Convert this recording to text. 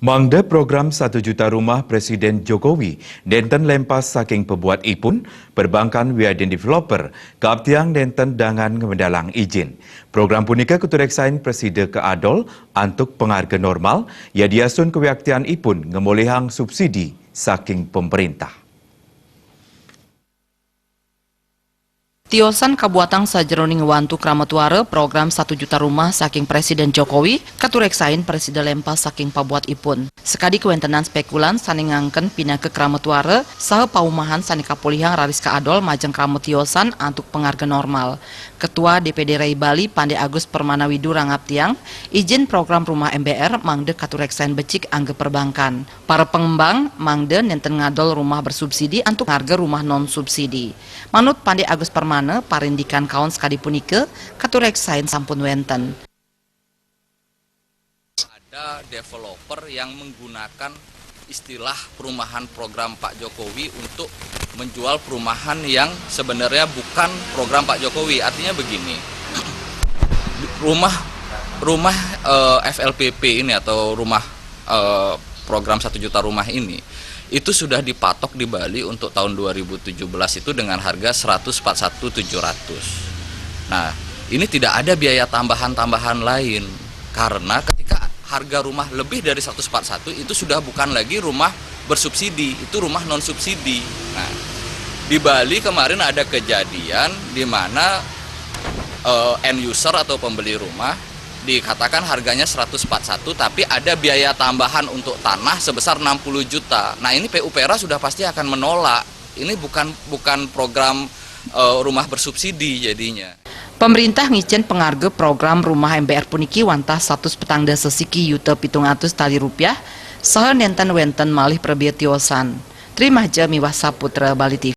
Mangda program 1 juta rumah Presiden Jokowi, denten lempas saking pebuat ipun, perbankan wiaden developer, kaptiang denten dangan ngemendalang izin. Program punika kutureksain Presiden ke Adol, antuk pengharga normal, ya diasun kewiaktian ipun ngemolehang subsidi saking pemerintah. Tiosan kabuatang sajeroning wantu Kramatuara program 1 juta rumah saking Presiden Jokowi katureksain Presiden lempas saking pabuat ipun. Sekadi kewentenan spekulan sani ngangken pindah ke Kramatuara saha paumahan sani kapolihang Rariska Adol majeng Kramutiosan antuk pengharga normal. Ketua DPD Rai Bali Pande Agus Permanawidu Rangaptiang izin program rumah MBR mangde katureksain becik angge perbankan. Para pengembang mangde nenten ngadol rumah bersubsidi antuk harga rumah non subsidi. Manut Pande Agus Permana parindikan kawan sekali punike katureksain sampun wenten. Ada developer yang menggunakan istilah perumahan program Pak Jokowi untuk menjual perumahan yang sebenarnya bukan program Pak Jokowi. Artinya begini, rumah FLPP ini atau rumah program 1 juta rumah ini itu sudah dipatok di Bali untuk tahun 2017 itu dengan harga 141.700. Nah, ini tidak ada biaya tambahan-tambahan lain karena ketika harga rumah lebih dari 141 itu sudah bukan lagi rumah bersubsidi, itu rumah non subsidi. Nah, di Bali kemarin ada kejadian di mana end user atau pembeli rumah dikatakan harganya 141 tapi ada biaya tambahan untuk tanah sebesar 60 juta. Nah, ini PUPera sudah pasti akan menolak. Ini bukan program rumah bersubsidi jadinya. Pemerintah ngicen pengharga program rumah MBR puniki wantah 100 petangda sesiki yuta 700 tali rupiah saha nenten wenten malih perbia tiosan. Terima kasih Miwah Saputra Bali TV.